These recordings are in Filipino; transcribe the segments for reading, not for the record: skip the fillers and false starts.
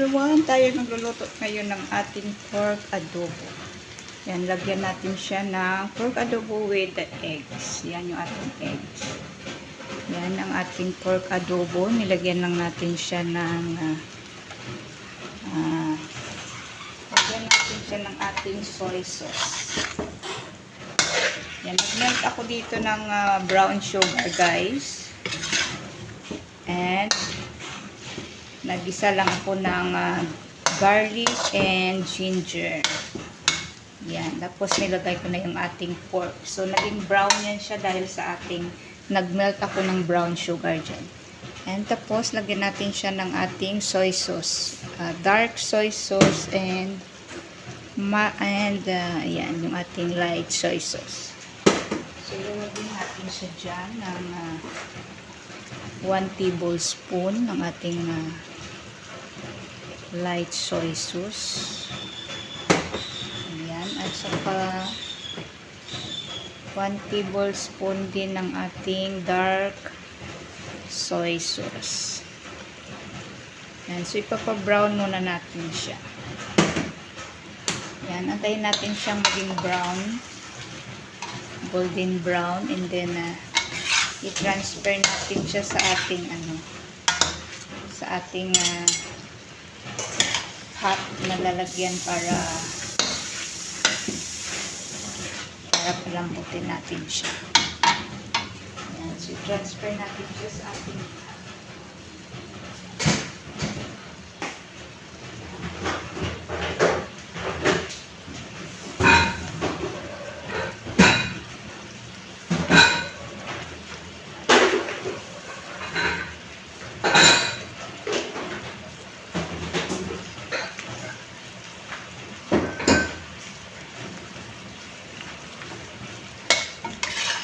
everyone, tayo magluluto ngayon ng ating pork adobo. Yan, lagyan natin siya ng pork adobo with the eggs. Yan yung ating eggs. Yan ang ating pork adobo. Nilagyan lang natin siya ng lagyan natin siya ng ating soy sauce. Yan, nag-melt ako dito ng brown sugar, guys. And nagisa lang ako ng garlic and ginger. Yan. Tapos nilagay ko na yung ating pork. So, naging brown yan siya dahil sa ating nagmelt ako ng brown sugar dyan. And tapos, lagyan natin siya ng ating soy sauce. Dark soy sauce and yan, yung ating light soy sauce. So, lagyan natin siya dyan ng 1 tablespoon ng ating light soy sauce. Ayan. At saka 1 tablespoon din ng ating dark soy sauce. Ayan. So, ipapa-brown muna natin siya. Ayan. Antayin natin siyang maging brown. Golden brown. And then, i-transfer natin siya sa ating pot na lalagyan para palambutin natin siya. Ayan, so i-transfer natin siya sa ating pot.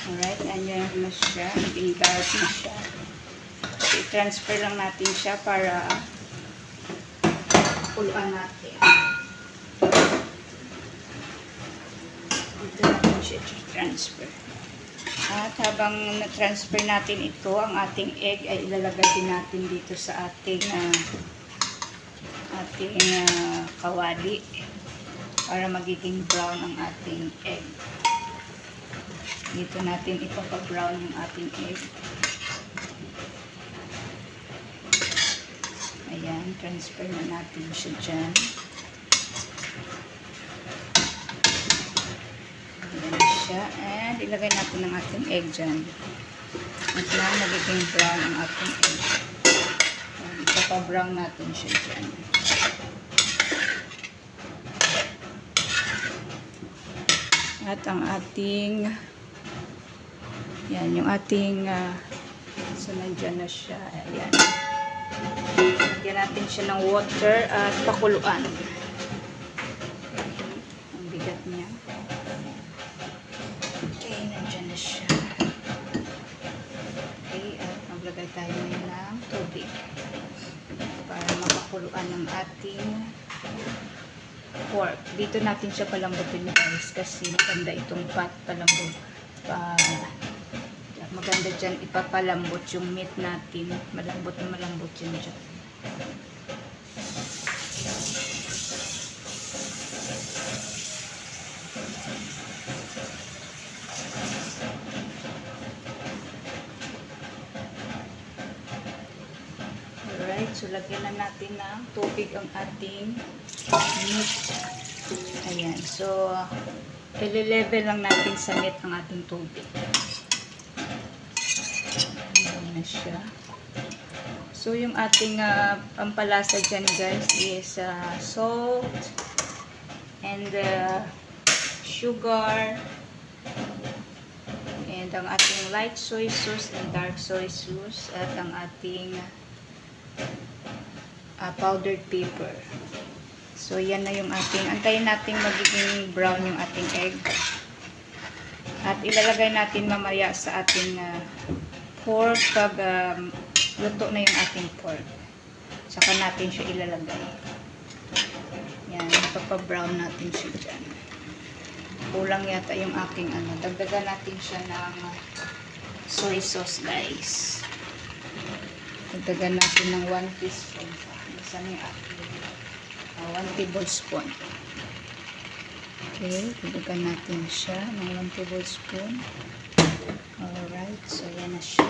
Alright, ayan na siya. Naging dark na siya. So, i-transfer lang natin siya para kuluan natin. Dito natin siya i-transfer. At habang na-transfer natin ito, ang ating egg ay ilalagay din natin dito sa ating kawali para magiging brown ang ating egg. Dito natin ipapa-brown yung ating egg. Ayan, transfer na natin siya dyan. Ayan siya. And ilagay natin ang ating egg dyan. At na magiging brown ang ating egg. Ayan, ipapa-brown natin siya dyan. At ang ating yan, yung ating so nandyan na siya. Ayan. Lagyan natin siya ng water at pakuluan. Ang bigat niya. Okay, nandyan na siya. Okay, at maglagay tayo ng tubig para mapakuluan ng ating pork. Dito natin siya palambutin, guys, kasi maganda itong pot palambot. Maganda dyan ipapalambot yung meat natin. Malambot na malambot yan dyan. Alright, so lagyan na natin ng tubig ang ating meat. Ayan, so i-level lang natin sa meat ang ating tubig. Na siya. So, yung ating pampalasa dyan, guys, is salt and sugar and ang ating light soy sauce and dark soy sauce at ang ating powdered pepper. So, yan na yung ating, antayin natin magiging brown yung ating egg at ilalagay natin mamaya sa ating pork pag luto na yung ating pork. Saka natin siya ilalagay. Yan, ipapa-brown natin siya dyan. Kulang yata yung aking dagdagan natin siya ng soy sauce, guys. Dagdagan natin ng 1 teaspoon. Isa na yung aking 1 tablespoon. Okay, tubugan natin siya ng 1 tablespoon. Alright, so yan na siya.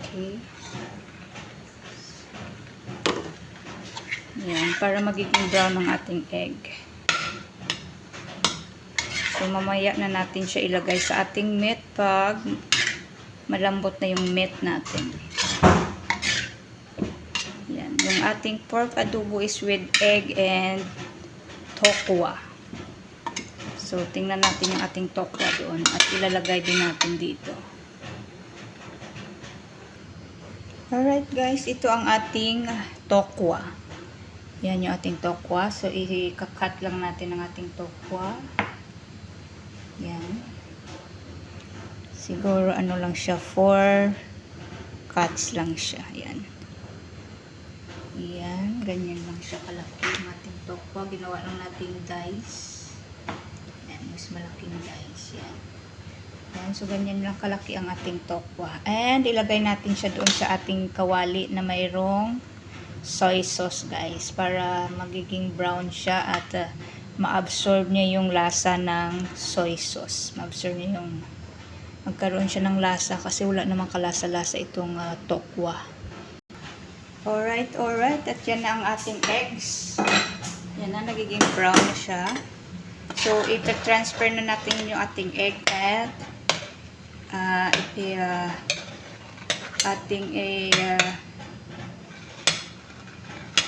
Okay. Yan, para magiging brown ang ating egg. So, mamaya na natin siya ilagay sa ating meat pag malambot na yung meat natin. Yan, yung ating pork adobo is with egg and tokwa. So, tingnan natin yung ating tokwa doon at ilalagay din natin dito. Alright guys, ito ang ating tokwa. Yan yung ating tokwa. So, i-cut lang natin ang ating tokwa. Yan. Siguro ano lang siya, 4 cuts lang siya. Yan. Yan, ganyan lang siya kalaki ang ating tokwa. Ginawa lang natin dice. Yan, mas malaking dice. Yan. Yan, so ganyan lang kalaki ang ating tokwa. And ilagay natin siya doon sa ating kawali na mayroong soy sauce guys. Para magiging brown siya at ma-absorb niya yung lasa ng soy sauce. Ma-absorb niya yung magkaroon siya ng lasa kasi wala namang kalasa-lasa itong tokwa. Alright. At yan na ang ating eggs. Yan na, nagiging brown na siya. So, ita-transfer na natin yung ating egg at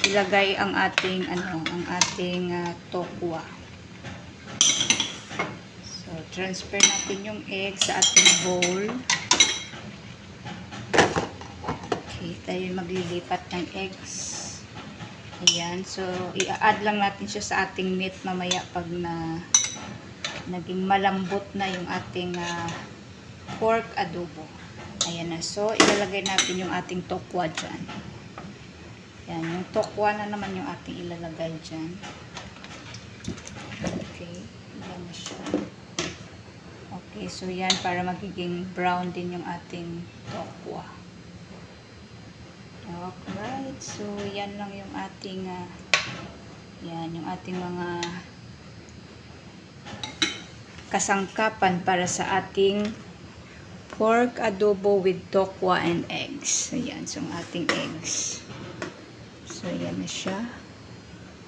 ilagay ang ating tokwa. So, transfer natin yung egg sa ating bowl. Okay, tayo maglilipat ng eggs. Ayan, so i-add lang natin siya sa ating meat mamaya pag naging malambot na yung ating pork adobo. Ayan na, so ilalagay natin yung ating tokwa dyan. Ayan, yung tokwa na naman yung ating ilalagay dyan. Okay, ayan na siya. Okay, so yan para magiging brown din yung ating tokwa. Alright, so yan lang yung ating yung ating mga kasangkapan para sa ating pork adobo with tokwa and eggs. So yan, so ang ating eggs. So yan na siya.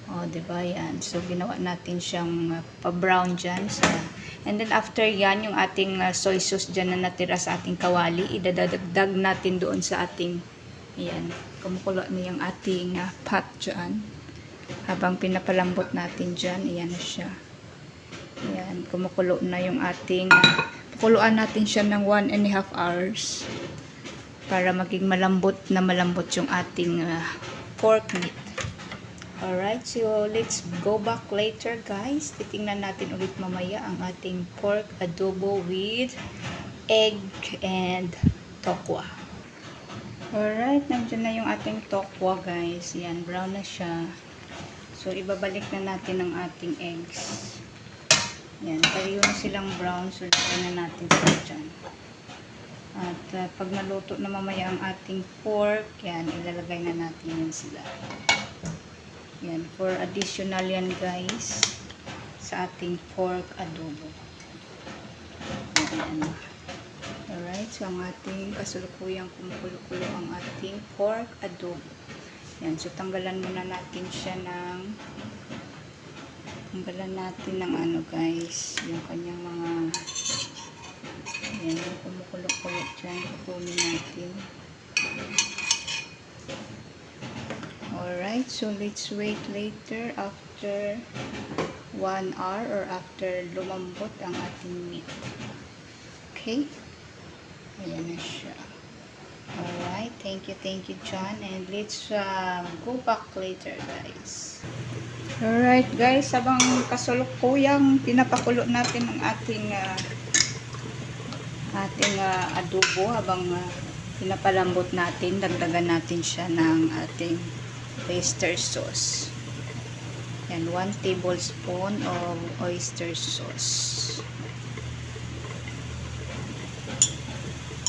O, diba yan? So ginawa natin siyang pa-brown dyan. So, and then after yan, yung ating soy sauce dyan na natira sa ating kawali, idadagdag natin doon sa ating ayan, kumukulo na yung ating pot dyan. Habang pinapalambot natin dyan, ayan na siya. Ayan, kumukulo na yung ating, pakuluan natin siya ng 1.5 hours para maging malambot yung ating pork meat. Alright, so let's go back later guys. Titingnan natin ulit mamaya ang ating pork adobo with egg and tokwa. Alright, nandiyan na yung ating tokwa guys. Yan, brown na siya. So, ibabalik na natin ang ating eggs. Yan, pareho na silang brown. So, lagyan na natin sila dyan. At pag naluto na mamaya ang ating pork, yan, ilalagay na natin yan sila. Yan, for additional yan guys sa ating pork adobo. Yan. Alright, so ang ating kasulukuyang kumukulo-kulo ang ating pork adobo. Yan, so tanggalan muna natin siya ng ano guys, yung kanyang mga yan, yung kumukulo-kulo dyan, kukunin natin. Alright, so let's wait later after 1 hour or after lumambot ang ating meat. Okay? Ayan na siya. Alright, thank you John, and let's go back later guys. Alright guys, habang kasulukuyang pinapakulo natin ang ating adobo, habang pinapalambot natin, dagdagan natin siya ng ating oyster sauce. Yan, 1 tablespoon of oyster sauce.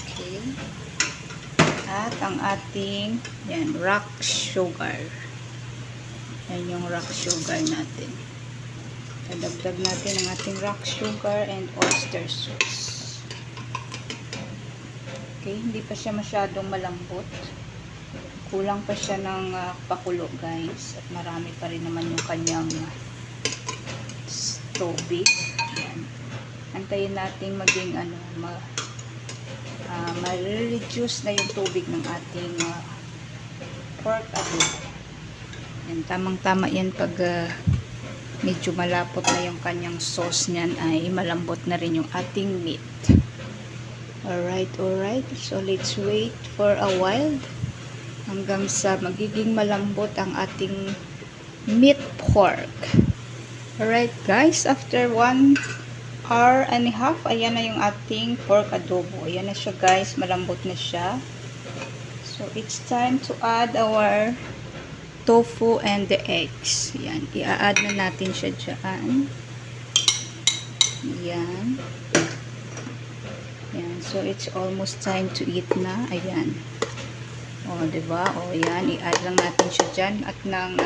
Okay. At ang ating yan, rock sugar. Yan yung rock sugar natin. Dadagdag natin ang ating rock sugar and oyster sauce. Okay, hindi pa siya masyadong malambot. Kulang pa siya ng pakulo, guys. At marami pa rin naman yung kanyang tubig. Yan. Antayin natin maging ma-reduce na yung tubig ng ating pork adobo. Yan, tamang-tama yan pag medyo malapot na yung kanyang sauce niyan, ay malambot na rin yung ating meat. Alright. So, let's wait for a while hanggang sa magiging malambot ang ating meat pork. Alright, guys. After 1 hour and a half, ayan na yung ating pork adobo. Ayan na siya, guys. Malambot na siya. So, it's time to add our tofu and the eggs. Yan. I-add na natin siya dyan. Yan. Yan. So, it's almost time to eat na. Ayan. O, diba? O, yan. I-add lang natin siya dyan. At nang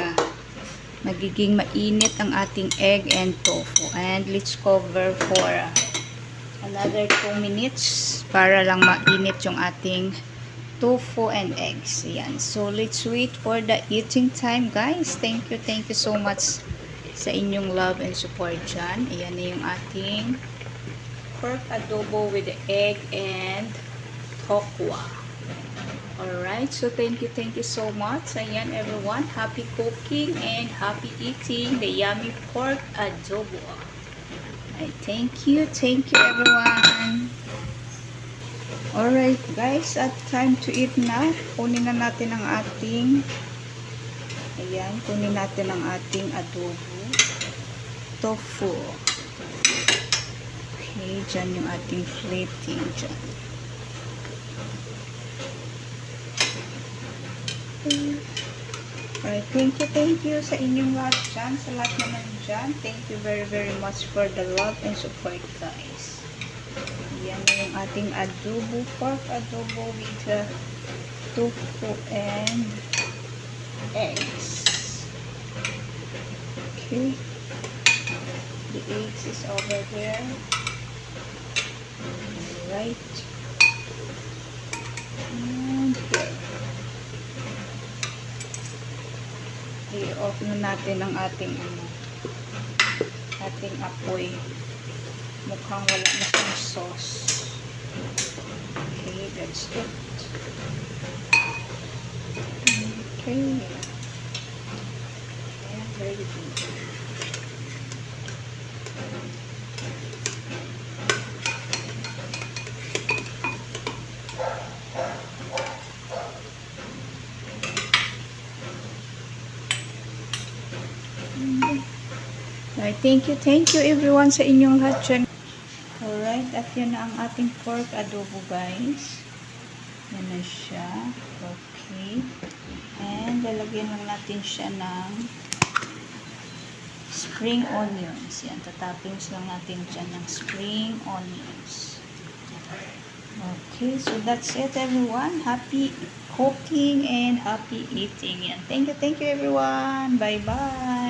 magiging mainit ang ating egg and tofu. And let's cover for another 2 minutes para lang mainit yung ating tofu and eggs. Ayan. So, let's wait for the eating time, guys. Thank you so much sa inyong love and support dyan. Ayan na yung ating pork adobo with the egg and tokwa. Alright. So, thank you so much. Ayan, everyone. Happy cooking and happy eating the yummy pork adobo. Alright. Thank you, everyone. Alright, guys, at time to eat na. Kunin na natin ang ating adobo tofu. Okay, dyan yung ating plating dyan. Alright, thank you sa inyong lahat dyan, sa lahat naman dyan. Thank you very much for the love and support, guys. Yan na yung ating adobo, pork adobo with tofu and eggs. Okay. The eggs is over there. Alright. And here. I-off na natin ang ating apoy. Mukhang wala na siyang sauce. Okay, that's it. Okay. Ayan, very good. Alright, thank you everyone sa inyong lahat dyan. Alright, at yan na ang ating pork adobo, guys. Yan na siya. Okay. And lalagyan lang natin siya ng spring onions. Yan, tatappings lang natin dyan ng spring onions. Okay, so that's it, everyone. Happy cooking and happy eating. Yan. Thank you everyone. Bye-bye.